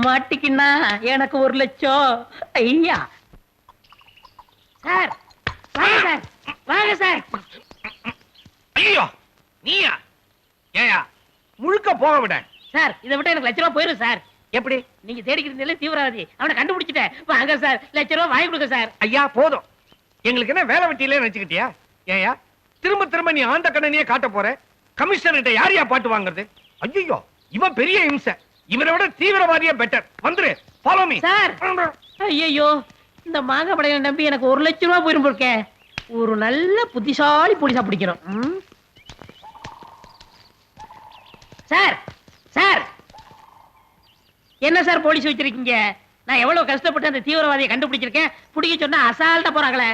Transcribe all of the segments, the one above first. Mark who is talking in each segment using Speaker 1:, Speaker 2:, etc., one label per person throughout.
Speaker 1: மாட்டிக்கின்னா எனக்கு 1,00,000. ஐயா சார், வாங்க சார், வாங்க சார்.
Speaker 2: ஐயோ, நீயா? ஏயா முழுக்க போக விட
Speaker 1: சார், இதை விட்டு எனக்கு ₹1,00,000 போயிரும் சார்.
Speaker 2: எப்படி?
Speaker 1: நீங்க தேடிக்கிறீங்களே தீவிரவாதி, அவனை கண்டுபிடிச்சிட்டேன். வாங்க சார், ₹1,00,000 வாங்கி கொடுங்க சார்.
Speaker 2: ஐயா போதும். எங்களுக்கு என்ன வேலை வெட்டியிலே நினைச்சுக்கிட்டியா? ஏயா திரும்ப திரும்ப நீ ஆந்த கண்ணனையே காட்ட போற? கமிஷனர்கிட்ட யாரையா பாட்டு வாங்குறது? ஐயோ, இவன் பெரிய இம்சை. இவனை விட தீவிரவாதியே பெட்டர். வந்துரு, ஃபாலோ மீ
Speaker 1: சார். ஐயோ, இந்த மாங்க படையை நம்பி எனக்கு ₹1,00,000 போயிரும் போருக்க. ஒரு நல்ல புத்திசாலி போலீஸா பிடிக்கணும். சார், சார், என்ன சார் போலீஸ் வச்சிருக்கீங்க? நான் எவ்வளவு கஷ்டப்பட்டு அந்த தீவிரவாதியை கண்டுபிடிச்சிருக்கேன். பிடிக்க சொன்னா அசால்ட்டா போறாங்களே.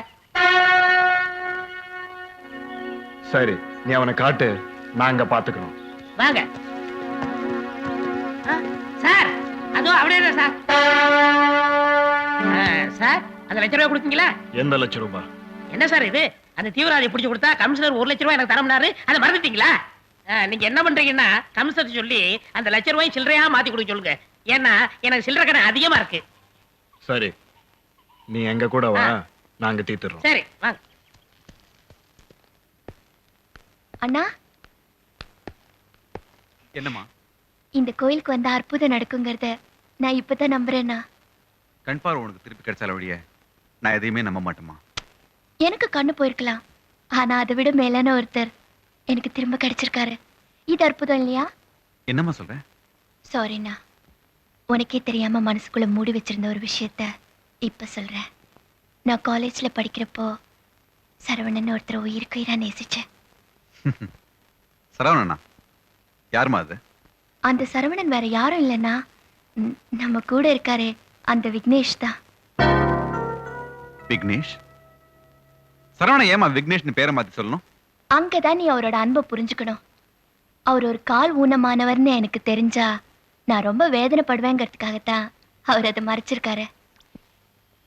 Speaker 3: சரி, நீ அவனை காட்டு, நாங்க பாத்துக்கிறோம்.
Speaker 1: வாங்க சார். அதுவும் அப்படியே சார். சார், அந்த ₹1,00,000 கொடுத்தீங்களா?
Speaker 3: எந்த ₹1,00,000?
Speaker 1: என்ன சார் இது? அந்த தீவிரவாதியை பிடிச்சு கொடுத்தா கமிஷனர் ₹1,00,000 எனக்கு தரம்னாரு. அதை மறந்துட்டீங்களா? நீங்க என்ன பண்றீங்கன்னா, கமிஷனர் சொல்லி அந்த ₹1,00,000 சில்லறையா மாத்தி கொடுக்க சொல்லுங்க. ஏன்னா எனக்கு சில்லறை கடன் அதிகமா இருக்கு.
Speaker 3: சரி, நீ எங்க கூட வா, நாங்க தீத்துறோம்.
Speaker 1: சரி, வாங்க.
Speaker 4: அண்ணா,
Speaker 5: என்னம்மா?
Speaker 4: இந்த கோயிலுக்கு வந்தா அற்புதம் நடக்குங்கிறத நான் இப்பதான் நம்புறேன்னா.
Speaker 5: கண் பார்வை உனக்கு திருப்பி கிடைச்சால வழிய நான் எதையுமே நம்ப மாட்டேமா.
Speaker 4: எனக்கு கண்ணு போயிருக்கலாம், ஆனா அதை விட மேலான ஒருத்தர் எனக்கு திரும்ப கிடைச்சிருக்காரு. இது அற்புதம் இல்லையா?
Speaker 5: என்னம்மா சொல்ற?
Speaker 4: சாரிண்ணா, உனக்கே தெரியாம மனசுக்குள்ள மூடி வச்சிருந்த ஒரு விஷயத்த இப்ப சொல்றேன். நான் காலேஜ்ல படிக்கிறப்போ சரவணன் ஒருத்தர் உயிருக்கு உயிரா நேசிச்சேன்.
Speaker 5: சரவணனா? யாருமா அது?
Speaker 4: அந்த சரவணன் வேற யாரும் இல்லைன்னா நம்ம கூட இருக்காரே அந்த விக்னேஷ் தான்.
Speaker 5: விக்னேஷ்? சரவணன் ஏமா விக்னேஷ்னு பேரை மாத்தி சொல்லணும்?
Speaker 4: அங்கதான் நீ அவரோட அன்பை புரிஞ்சுக்கணும். அவர் ஒரு கால் ஊனமானவர்னு எனக்கு தெரிஞ்சா நான் ரொம்ப வேதனைப்படுவேங்கிறதுக்காகத்தான் அவர் அதை மறைச்சிருக்காரு.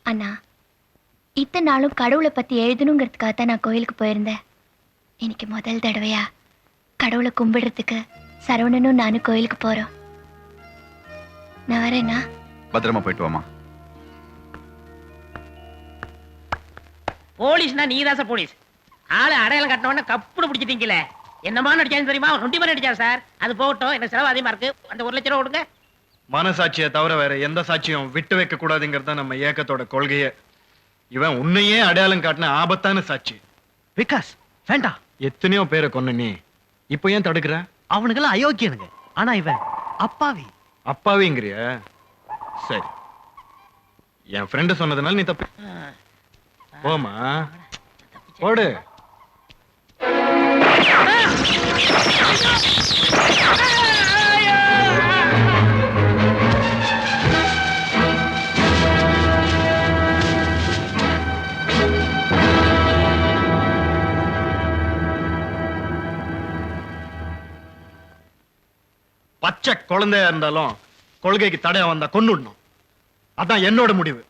Speaker 4: அண்ணா, இத்தனை நாளும் கடவுளை பத்தி எழுதணுங்கிறதுக்காகத்தான் நான் கோயிலுக்கு போயிருந்தேன். இன்னைக்கு முதல் தடவையா கடவுளை கும்பிடுறதுக்கு சரவணனும் நானும் கோயிலுக்கு போறோம். நான் வரேன்னா?
Speaker 5: பத்திரமா போயிட்டு வாமா.
Speaker 1: போலீஸ்னா நீதான் சார் போலீஸ். ஆளு அடையாளம் கட்டினவன கப்புனு பிடிச்சிட்டீங்களே. என்னமா நடிச்சான்னு தெரியுமா? 20 மணி நடிச்சார் சார். அது போகட்டும், எனக்கு செலவு அதிகமா இருக்கு. அந்த ₹1,00,000 கொடுங்க.
Speaker 3: மனசாட்சியை தவிர வேற எந்த சாட்சியும் விட்டு வைக்க கூடாதுங்கிறது தான் நம்ம இயக்கத்தோட கொள்கையே. இவன் உன்னையே அடையாளம் காட்டின ஆபத்தான சாட்சி.
Speaker 2: விகாஸ் வேண்டாம்.
Speaker 3: எத்தனையோ பேரை கொன்ன நீ இப்ப ஏன் தடுக்கிற?
Speaker 2: அவனுக்கெல்லாம் அயோக்கியனுங்க. ஆனா இவன் அப்பாவி.
Speaker 3: அப்பாவிங்கிறிய? சரி, என் ஃப்ரெண்டு சொன்னதுனால நீ தப்பு. போமா, போடு. பச்சை குழந்தையா இருந்தாலும் கொள்கைக்கு தடையா வந்தா கொன்னுடணும். அதான் என்னோட முடிவு.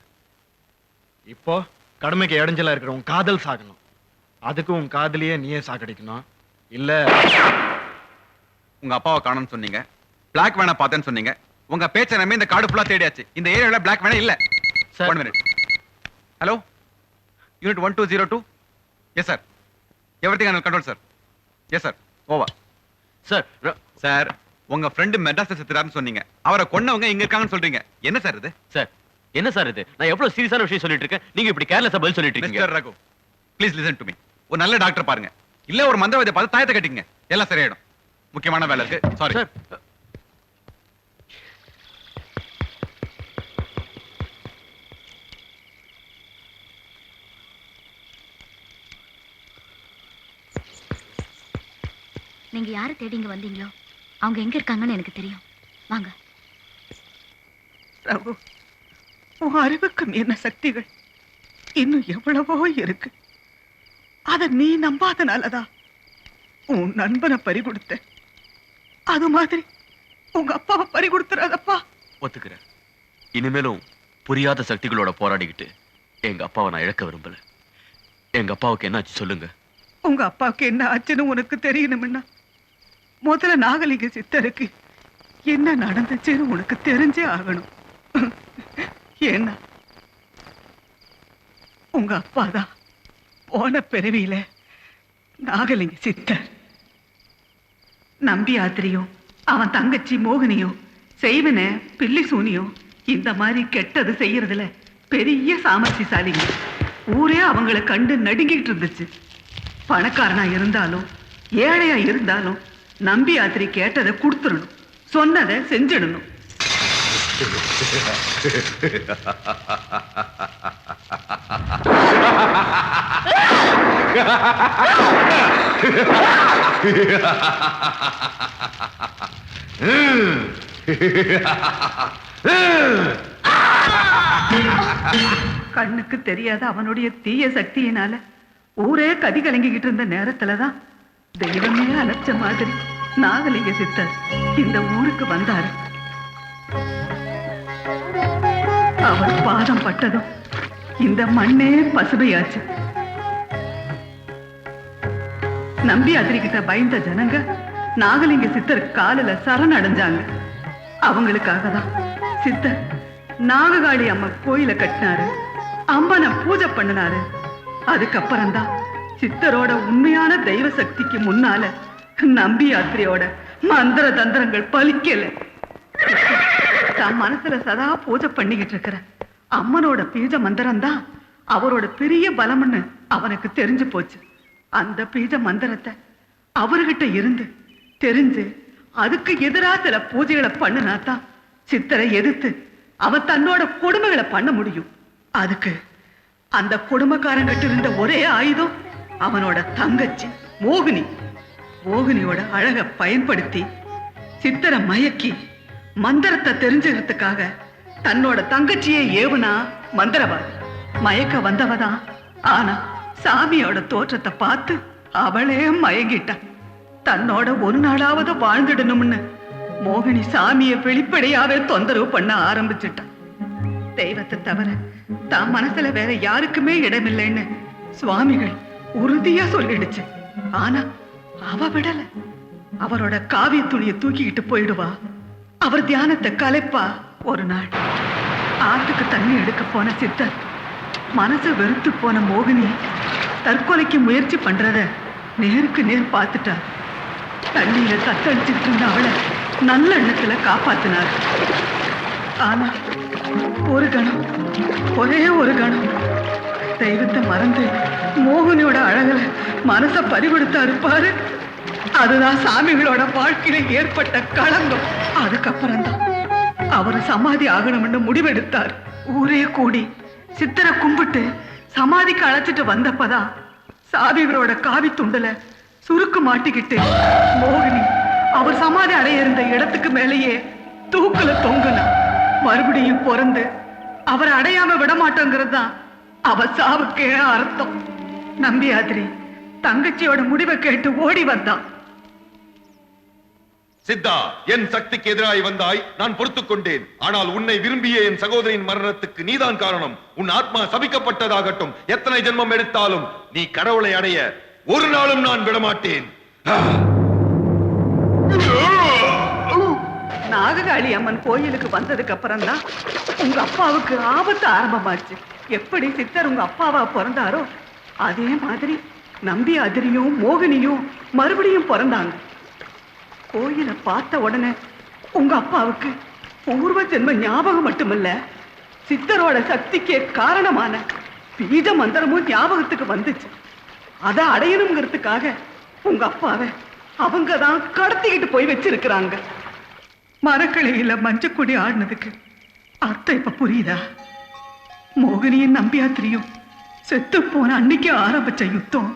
Speaker 3: இப்போ கடமைக்கு இடைஞ்சலா இருக்கிற உன் காதல் சாகணும். அதுக்கு உன் காதலியே நீயே சாகடிக்கணும். இல்ல
Speaker 5: உங்க அப்பாவை காணோம்னு சொன்னீங்க, பிளாக் வேனை பார்த்தேன்னு சொன்னீங்க. உங்க பேச்ச நம்பி இந்த காடு ஃபுல்லா தேடியாச்சு. இந்த ஏரியாவில் பிளாக் வேனை இல்ல. One minute. Hello, unit 1202. Yes sir, everything under control sir. Yes sir, over sir. Sir, உங்க ஃப்ரெண்டு மெட்ராஸ்ல செத்துறாருன்னு சொன்னீங்க. அவரை கொன்னவங்க இங்க இருக்காங்கன்னு சொல்றீங்க. என்ன சார் இது?
Speaker 6: சார், என்ன சார் இது? நான் எவ்வளவு சீரியஸான விஷயம் சொல்லிட்டு இருக்கேன், நீங்க இப்படி கேர்லெஸ்ஸா பதில் சொல்லிட்டு இருக்கீங்க.
Speaker 5: Mister Raghu, please listen to me. ஒரு நல்ல டாக்டர் பாருங்க, இல்ல ஒரு மந்திரவாதியை பார்த்து தாயத்தை கட்டிங்க. எல்லாம் சரியாயிடும். முக்கியமான வேலை இருக்கு. Sorry
Speaker 6: sir.
Speaker 4: நீங்க யாரை தேடி இங்க வந்தீங்களோ அவங்க எங்க இருக்காங்கன்னு எனக்கு தெரியும். வாங்க.
Speaker 7: ரகு, உன் அறிவுக்கு மீறின சக்திகள் இன்னும் எவ்வளவோ இருக்கு. அத நீ நம்பாதனாலதான் உன் நண்பனை பறி கொடுத்த. அது மாதிரி உங்க அப்பாவை பறி கொடுத்துறாதப்பா.
Speaker 6: ஒத்துக்கிறேன். இனிமேலும் புரியாத சக்திகளோட போராடிக்கிட்டு எங்க அப்பாவை நான் இழக்க விரும்பல. எங்க அப்பாவுக்கு என்ன ஆச்சு சொல்லுங்க.
Speaker 7: உங்க அப்பாவுக்கு என்ன ஆச்சுன்னு உனக்கு தெரியணும்னா முதல்ல நாகலிங்க சித்தருக்கு என்ன நடந்துச்சுன்னு உனக்கு தெரிஞ்சே ஆகணும். ஏன்னா உங்க அப்பாதான் போன பிறவியில நாகலிங்க சித்தர். நம்பி ஆத்திரியும் அவன் தங்கச்சி மோகினியும் செய்வன பில்லி சூனியும் இந்த மாதிரி கெட்டது செய்யறதுல பெரிய சாமர்த்தியசாலிங்க. ஊரே அவங்கள கண்டு நடுங்கிட்டு இருந்துச்சு. பணக்காரனா இருந்தாலும் ஏழையா இருந்தாலும் நம்பி ஆத்திரி கேட்டதை கொடுத்துடணும், சொன்னதை செஞ்சிடணும். கண்ணுக்கு தெரியாத அவனுடைய தீய சக்தியினால ஊரே கதி கலங்கிக்கிட்டு இருந்த நேரத்துலதான் தெய்வமே அழைச்ச மாதிரி நாகலிங்க சித்தர் இந்த ஊருக்கு வந்தாரு. அவர் பாதம் பட்டதும் இந்த மண்ணே பசுமையாச்சு. நம்பி அதிரிக்கிட்ட பயந்த ஜனங்க நாகலிங்க சித்தர் காலில சரணடைஞ்சாங்க. அவங்களுக்காக தான் சித்தர் நாககாளி அம்மா கோயில கட்டினாரு, அம்மனை பூஜை பண்ணினாரு. அதுக்கப்புறம் தான் சித்தரோட உண்மையான தெய்வ சக்திக்கு முன்னால நம்பி யாத்திரையோட மந்திர தந்திரங்கள் பலிக்கல. தன் மனசுல சதா பூஜை பண்ணிக்கிட்டு இருக்கிற அம்மனோட பீஜ மந்திரம் தான் அவரோட பெரிய பலம்னு அவனுக்கு தெரிஞ்சு போச்சு. அந்த பீஜ மந்திரத்தை அவர்கிட்ட இருந்து தெரிஞ்சு அதுக்கு எதிரா சில பூஜைகளை பண்ணினாதான் சித்தரை எதிர்த்து அவன் தன்னோட கொடுமைகளை பண்ண முடியும். அதுக்கு அந்த கொடுமைக்காரங்கிட்ட இருந்த ஒரே ஆயுதம் அவனோட தங்கச்சி மோகினி. மோகினியோட அழக பயன்படுத்தி சித்தரை மயக்கி மந்திரத்தை தெரிஞ்சுக்கிறதுக்காக தன்னோட தங்கச்சியை ஏவுனா மந்திரவாதி. மயக்க வந்தவதான். ஆனா சாமியோட தோற்றத்தை பார்த்து அவளே மயங்கிட்டான். தன்னோட ஒரு நாளாவது வாழ்ந்துடணும்னு மோகினி சாமியை வெளிப்படையாவே தொந்தரவு பண்ண ஆரம்பிச்சுட்டான். தெய்வத்தை தவிர தான் மனசுல வேற யாருக்குமே இடமில்லைன்னு சுவாமிகள் உறுதியா சொல்லிடுச்சு. ஆனா அவ விடல. அவரோட காவிய துணியை தூக்கிக்கிட்டு போயிடுவா. அவர் தியானத்தை கலைப்பா. ஒரு நாள் ஆத்துக்கு தண்ணி எடுக்க போன சித்தர் மனசு வெறுத்து போன மோகினி தற்கொலைக்கு முயற்சி பண்றத நேருக்கு நேர் பார்த்துட்டார். தண்ணியில தத்தளிச்சிட்டு இருந்த அவளை நல்ல எண்ணத்துல காப்பாத்தினார். ஆனா ஒரு கணம், ஒரே ஒரு கணம் தெய்வத்தை மறந்து மோகினியோட அழகுல மனச பறிகொடுத்தாரு பாரு. அதுதான் சாமிகளோட வாழ்க்கையில ஏற்பட்ட களங்கம். அதுக்கப்புறம் தான் அவர் சமாதி ஆகணும்னு முடிவெடுத்தார். ஊரே கூடி சித்தரை கும்பிட்டு சமாதிக்கு அழைச்சிட்டு வந்தப்பதான் சாமிகளோட காவி துண்டுல சுருக்கு மாட்டிக்கிட்டு மோகினி அவர் சமாதி அடைய இருந்த இடத்துக்கு மேலேயே தூக்குல தொங்குனா. மறுபடியும் பிறந்து அவர் அடையாம விடமாட்டோங்கிறது தான் அவ சாவுக்கே அர்த்தம். நம்பியாதிரி தங்கச்சியோட முடிவை கேட்டு ஓடி வந்தான்.
Speaker 8: சித்தா, என் சக்திக்கு எதிராய் வந்தாய், நான் பொறுத்துக் கொண்டேன். ஆனால் உன்னை விரும்பிய என் சகோதரின் மரணத்துக்கு நீதான் காரணம். உன் ஆத்மா சபிக்கப்பட்டதாகட்டும். எத்தனை ஜென்மம் எடுத்தாலும் நீ கடவுளை அடைய ஒரு நாளும் நான் விடமாட்டேன்.
Speaker 7: நாககாளி அம்மன் கோயிலுக்கு வந்ததுக்கு அப்புறம் தான் உங்க அப்பாவுக்கு ஆபத்து ஆரம்பமாச்சு. எப்படி சித்தர் உங்க அப்பாவா பிறந்தாரோ அதே மாதிரி நம்பி அதிரியும் மோகினியும் மறுபடியும் பிறந்தாங்க. கோயிலை பார்த்த உடனே உங்க அப்பாவுக்கு பூர்வ ஜென்ம ஞாபகம் மட்டுமில்ல, சித்தரோட சக்திக்கே காரணமான பீஜ மந்திரமும் ஞாபகத்துக்கு வந்துச்சு. அதை அடையணுங்கிறதுக்காக உங்க அப்பாவை அவங்க தான் கடத்திக்கிட்டு போய் வச்சிருக்கிறாங்க. மரக்கிளையில மஞ்சக்குடி ஆடினதுக்கு அர்த்தம் இப்ப புரியுதா? மோகினியின் நம்பியாத்திரியும் செத்து போன அன்னைக்கு ஆரம்பிச்ச யுத்தம்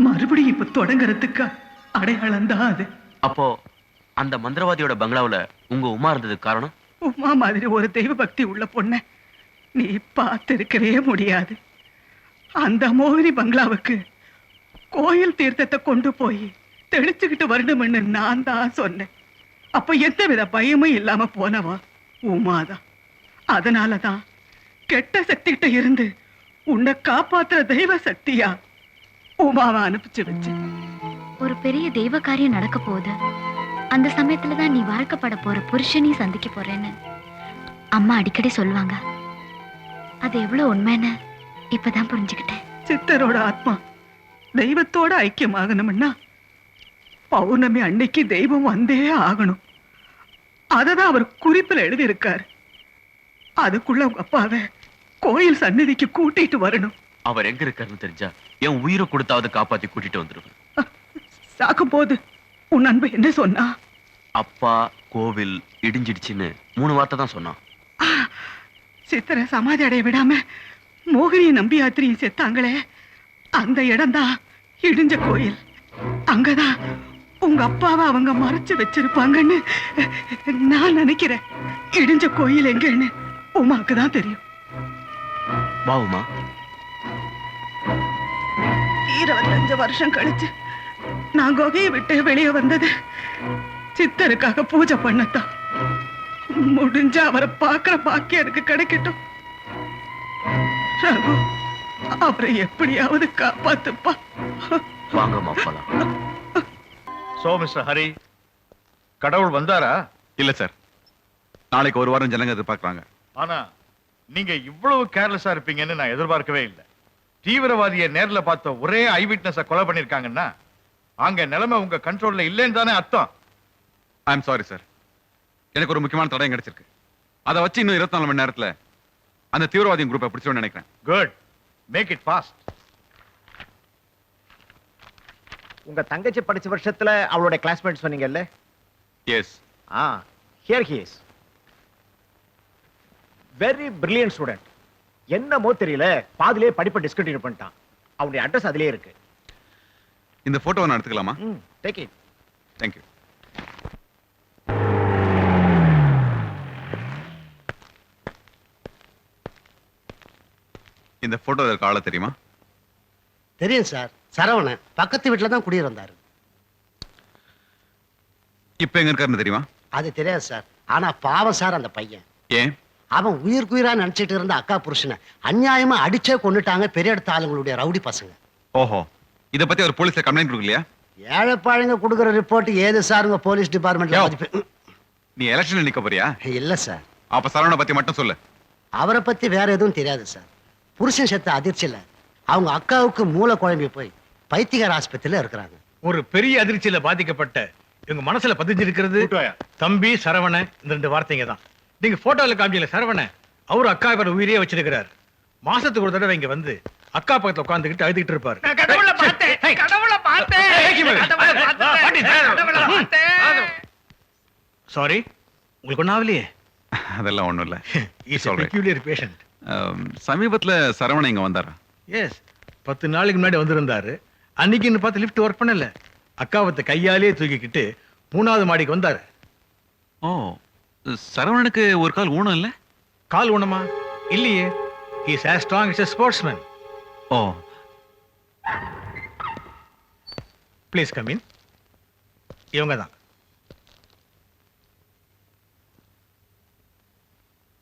Speaker 7: மறுபடியும் இப்ப தொடங்குறதுக்கு அடையாளம் தான் அது.
Speaker 6: அப்போ அந்த மந்திரவாதியோட பங்களாவுல உங்க உமா இருந்ததுக்கு காரணம்?
Speaker 7: உமா மாதிரி ஒரு தெய்வ பக்தி உள்ள பொண்ண நீ பார்த்திருக்கவே முடியாது. அந்த மோகினி பங்களாவுக்கு கோயில் தீர்த்தத்தை கொண்டு போய் தெளிச்சுக்கிட்டு வரணும்னு நான் தான் சொன்னேன். அப்ப எந்த வித பயமும் இல்லாம போனவா உமாதான். அதனாலதான் கெட்ட சக்திகிட்ட இருந்து உன்னை காப்பாத்துற தெய்வ சக்தியா உமாவை அனுப்பிச்சு வச்சு.
Speaker 4: ஒரு பெரிய தெய்வ காரியம் நடக்க போகுது. அந்த சமயத்துல தான் நீ வாழ்க்கப்பட போற புருஷனையும் சந்திக்க போறேன்னு அம்மா அடிக்கடி சொல்லுவாங்க. அது எவ்வளவு உண்மைன்னு இப்பதான் புரிஞ்சுக்கிட்டேன்.
Speaker 7: சித்தரோட ஆத்மா தெய்வத்தோட ஐக்கியமாகணும்னா பௌர்ணமி அன்னைக்கு தெய்வம் வந்தே ஆகணும். அததான் அவர் குறிப்பில் எழுதியிருக்காரு. அதுக்குள்ள உங்க அப்பாவை கோயில் சந்நிதிக்கு கூட்டிட்டு வரணும்.
Speaker 6: அவர் எங்க இருக்காருன்னு தெரிஞ்சா என் உயிரை கொடுத்தாவது காப்பாத்தி கூட்டிட்டு வந்துருவேன்.
Speaker 7: சாக்கும் போது உன் நண்பு என்ன சொன்னா?
Speaker 6: அப்பா கோவில் இடிஞ்சிடுச்சுன்னு 3 வார்த்தை தான் சொன்னான்.
Speaker 7: சித்தரை சமாதி அடைய விடாம மோகினியை நம்பி யாத்திரியும் செத்தாங்களே, அந்த இடம்தான் இடிஞ்ச கோயில். அங்கதான் உங்க அப்பாவை அவங்க மறைச்சு வச்சிருப்பாங்கன்னு நான் நினைக்கிறேன். இடிஞ்ச கோயில் எங்கன்னு உமாக்கு தான் தெரியும்.
Speaker 6: வா உமா.
Speaker 7: 25 வருஷம் கழிச்சு நான் குகையை விட்டு வெளியே வந்தது சித்தருக்காக பூஜை பண்ணத்தான். முடிஞ்ச அவரை பார்க்கிற பாக்கியம் எனக்கு கிடைக்கட்டும். ரகு, அவரை எப்படியாவது காப்பாத்துப்பா.
Speaker 6: வாங்கம்மா போலாம்.
Speaker 3: சோ மிஸ்டர் ஹரி, கடவுள் வந்தாரா?
Speaker 5: இல்ல சார், நாளைக்கு 1 வாரம் ஜனங்க எதிர்பார்க்கறாங்க.
Speaker 3: ஆனா நீங்க இவ்வளவு கேர்லெஸ்ஸா இருப்பீங்கன்னு நான் எதிர்பார்க்கவே இல்லை. தீவிரவாதியை நேர்ல பார்த்த ஒரே ஐ விட்னஸ கொலை பண்ணிருக்காங்கன்னா அங்க நிலைமை உங்க கண்ட்ரோல்ல இல்லைன்னு தானே அர்த்தம்.
Speaker 5: ஐ எம் சாரி சார், எனக்கு ஒரு முக்கியமான தடயம் கிடைச்சிருக்கு. அதை வச்சு இன்னும் 24 மணி நேரத்துல அந்த தீவிரவாதியின் குரூப்பை பிடிச்சிருவேன்னு நினைக்கிறேன்.
Speaker 3: Good, make it fast.
Speaker 9: உங்க தங்கச்சி படிச்ச வருஷத்துல அவளோட கிளாஸ்மேட் சொன்னீங்கல்ல?
Speaker 5: Yes.
Speaker 9: Here he is. Very brilliant student. என்னமோ தெரியல, பாதிலே படிப்பை டிஸ்கண்டினியூ பண்ணிட்டான். அவனுடைய அட்ரஸ் அதிலே இருக்கு.
Speaker 5: இந்த போட்டோவை நான் எடுத்துக்கலாமா?
Speaker 9: Take it.
Speaker 5: தேங்க்யூ. இந்த போட்டோ இருக்க ஆள தெரியுமா?
Speaker 10: தெரியும் சார், சரவணன் பக்கத்து வீட்டுல தான் குடியிருந்தாரு.
Speaker 5: இப்ப எங்க இருக்காருன்னு தெரியுமா?
Speaker 10: அது தெரியாது சார். ஆனா பாவம் சார் அந்த பையன்.
Speaker 5: ஏன்?
Speaker 10: அவன் உயிர்க்குயிரா நினைச்சிட்டு இருந்த அக்கா புருஷனை அநியாயமா அடிச்சே கொண்டுட்டாங்க பெரிய இடத்து ஆளுங்களுடைய ரவுடி பசங்க.
Speaker 5: ஓஹோ, இத பத்தி ஒரு போலீஸ்ல கம்ப்ளைண்ட் கொடுக்கலையா?
Speaker 10: ஏழைப்பாழுங்க கொடுக்குற ரிப்போர்ட் ஏது சார் உங்க போலீஸ் டிபார்ட்மெண்ட்ல?
Speaker 5: நீ எலெக்ஷன்ல நிக்க போறியா?
Speaker 10: இல்ல சார்.
Speaker 5: அப்ப சரவண பத்தி மட்டும் சொல்லு.
Speaker 10: அவரை பத்தி வேற எதுவும் தெரியாது சார். புருஷன் செத்த அதிர்ச்சியில அவங்க அக்காவுக்கு மூளை குழம்பி போய் பைத்தியகார ஆஸ்பத்திரியில இருக்கிறாங்க.
Speaker 2: ஒரு பெரிய அதிர்ச்சியில பாதிக்கப்பட்ட இவங்க மனசுல பதிஞ்சிருக்கிறது தம்பி சரவண இந்த 2 வார்த்தைங்க தான். நீங்க போட்டோல காமிச்சல சரவண அவரு அக்கா பேர் உயிரே வச்சிருக்கிறார். மாசத்துக்கு ஒரு தடவை இங்க வந்து அக்கா பக்கத்துல உட்கார்ந்துகிட்டு அழுதுகிட்டு இருப்பாரு.
Speaker 1: கடவுளை பார்த்தேன், கடவுளை பார்த்தேன், கடவுளை பார்த்தேன்.
Speaker 2: சாரி, உங்களுக்கு ஒன்னும் ஆகலையே?
Speaker 5: அதெல்லாம் ஒண்ணும் இல்ல.
Speaker 2: Is a peculiar patient.
Speaker 5: சமீபத்துல சரவண இங்க வந்தாரா?
Speaker 2: எஸ், 10 நாளைக்கு முன்னாடி வந்திருந்தாரு. அன்னைக்குன்னு பார்த்து லிஃப்ட் ஒர்க் பண்ணல. அக்காவத்தை கையாலே தூக்கிக்கிட்டு 3வது மாடிக்கு வந்தாரு.
Speaker 5: ஓ, சரவணனுக்கு ஒரு கால் ஊனம் இல்ல?
Speaker 2: கால் ஊனமா? இல்லையே. he is as strong as a sportsman.
Speaker 5: Oh,
Speaker 2: please come in. இவங்க தான்.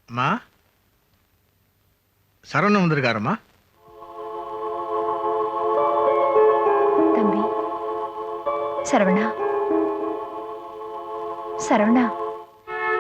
Speaker 2: அம்மா, சரவணன் வந்திருக்காரம்மா.
Speaker 4: தம்பி சரவணா, சரவணா